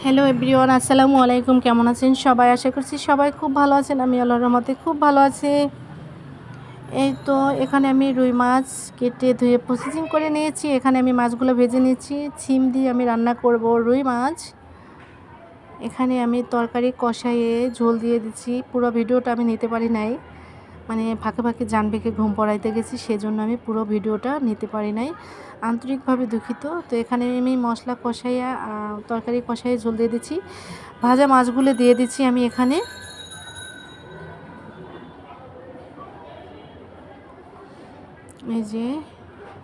Hello everyone, আসসালামু আলাইকুম। কেমন আছেন সবাই? আশা করছি সবাই খুব ভালো আছেন। আমি আল্লাহর রহমতে খুব ভালো আছি। এই তো এখানে আমি রুই মাছ কেটে ধুয়ে প্রসেসিং করে নিয়েছি। এখানে আমি মাছগুলো ভেজে নিয়েছি। সিম দিয়ে আমি রান্না করব রুই মাছ। এখানে আমি তরকারি কষাইয়ে ঝোল দিয়ে দিচ্ছি। পুরো ভিডিওটা আমি নিতে পারি নাই, মানে ফাঁকে ফাঁকে জানবেকে ঘুম পড়াইতে গেছি, সেজন্য আমি পুরো ভিডিওটা নিতে পারি নাই, আন্তরিকভাবে দুঃখিত। তো এখানে আমি মশলা কষাইয়া তরকারি কষাইয়ে ঝোল দিয়ে দিচ্ছি। ভাজা মাছগুলো দিয়ে দিচ্ছি আমি এখানে। এই যে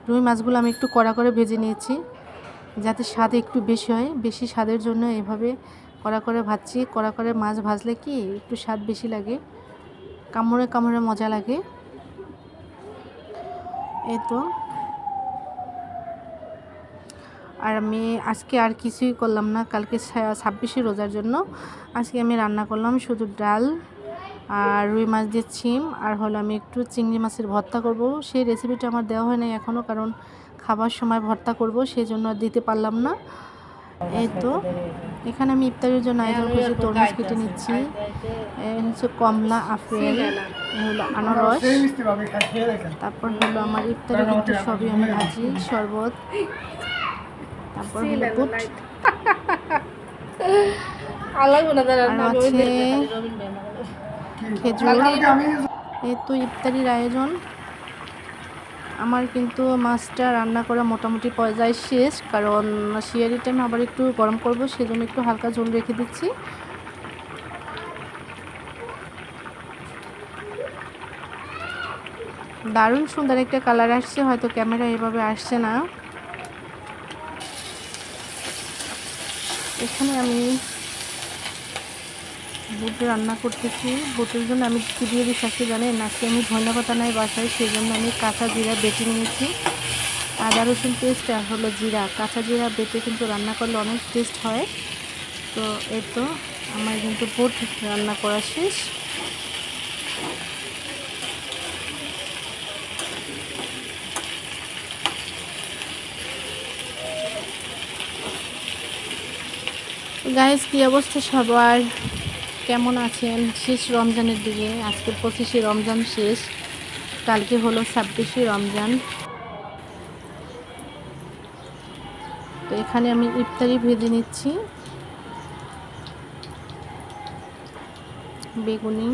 রুই মাছগুলো আমি একটু কড়া করে ভেজে নিয়েছি, যাতে স্বাদ একটু বেশি হয়। বেশি স্বাদের জন্য এভাবে কড়া করে ভাজছি। কড়া করে মাছ ভাজলে কি একটু স্বাদ বেশি লাগে, কামড়ে কামড়ে মজা লাগে। এই তো আর আমি আজকে আর কিছুই করলাম না, কালকে 26শে রোজার জন্য আজকে আমি রান্না করলাম শুধু ডাল আর রুই মাছ দিয়ে ছিম, আর হলো আমি একটু চিংড়ি মাছের ভর্তা করব। সেই রেসিপিটা আমার দেওয়া হয় নাই এখনও, কারণ খাবার সময় ভর্তা করব, সেই জন্য আর দিতে পারলাম না। এই তো এখানে আমি ইফতারের জন্য আয়োজন করছি, তরমুজ কেটে নিচ্ছি, হচ্ছে কমলা, আপেল, হলো আনারস, তারপর হলো আমার ইফতারে কিন্তু সবই আমি ভাজি, শরবত, তারপর হলো বুট, আর আছে খেজুর। এই তো ইফতারির আয়োজন। আমার কিন্তু মাছটা রান্না করা মোটামুটি পর্যায়ে শেষ, কারণ শিয়ারি টাইম আবার একটু গরম করব, সেজন্য একটু হালকা ঝোল রেখে দিচ্ছি। দারুণ সুন্দর একটা কালার আসছে, হয়তো ক্যামেরা এভাবে আসছে না। এখানে আমি বুট রান্না করতেছি। বুটের জন্য আমি কী দিয়ে দিচ্ছি আজকে জানেন? আজকে আমি ধনিয়া পাতা নাই বাসায়, সেই জন্য আমি কাঁচা জিরা বেটে নিয়েছি। আদা রসুন পেস্ট আর হলো জিরা, কাঁচা জিরা বেটে কিন্তু রান্না করলে অনেক টেস্ট হয়। তো এই তো আমার কিন্তু বুট রান্না করা শেষ। গাইস, কী অবস্থা সবার? কেমন আছেন? শেষ রমজানের দিকে, আজকে 25শে রমজান শেষ, কালকে হলো 26শে রমজান। তো এখানে আমি ইফতারি ভেজে নিচ্ছি। বেগুনি,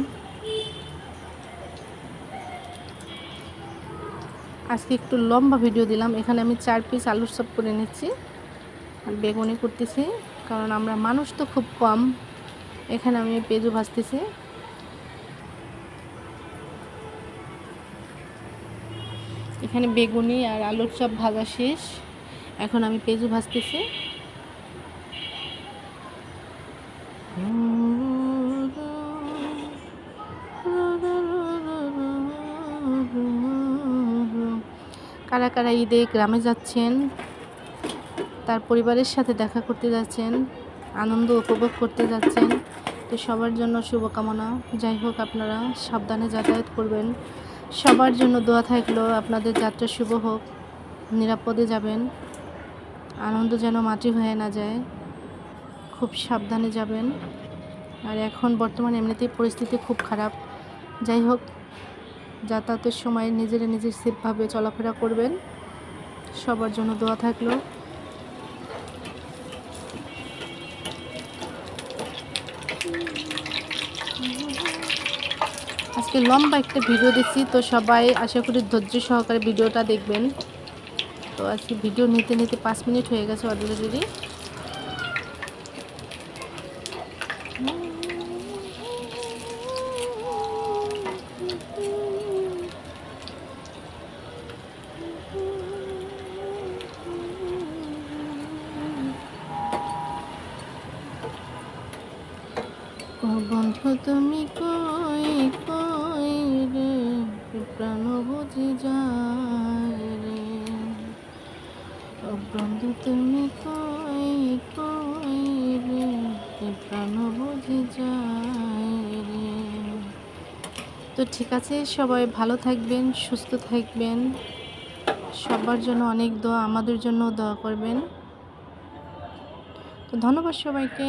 আজকে একটু লম্বা ভিডিও দিলাম। এখানে আমি 4 পিস আলুর চপ করে নিচ্ছি আর বেগুনি করতেছি, কারণ আমরা মানুষ তো খুব কম। এখানে আমি পেঁয়াজু ভাজতেছি। এখানে বেগুনি আর আলুর চপ ভাজা শেষ, এখন আমি পেঁয়াজু ভাজতেছি। কারা কারা ঈদে গ্রামে যাচ্ছেন, তার পরিবারের সাথে দেখা করতে যাচ্ছেন, আনন্দ উপভোগ করতে যাচ্ছেন, তো সবার জন্য শুভকামনা। যাই হোক, আপনারা সাবধানে যাতায়াত করবেন। সবার জন্য দোয়া থাকলো, আপনাদের যাত্রা শুভ হোক, নিরাপদে যাবেন, আনন্দ যেন মাটি হয়ে না যায়, খুব সাবধানে যাবেন। আর এখন বর্তমানে এমনিতেই পরিস্থিতি খুব খারাপ। যাই হোক, যাতায়াতের সময় নিজেরা নিজের সেফভাবে চলাফেরা করবেন। সবার জন্য দোয়া থাকলো। আজকে লম্বা একটা ভিডিও দিচ্ছি, তো সবাই আশা করি ধৈর্য সহকারে ভিডিওটা দেখবেন। তো আজকে ভিডিও নিতে নিতে 5 মিনিট হয়ে গেছে অলরেডি। ও বন্ধু তুমি কই কই রে, প্রাণ বুঝি যায় রে। ও বন্ধু তুমি কই কই রে, প্রাণ বুঝি যায় রে। তো ঠিক আছে, সবাই ভালো থাকবেন, সুস্থ থাকবেন। সবার জন্য অনেক দোয়া, আমাদের জন্য দোয়া করবেন। তো ধন্যবাদ সবাইকে।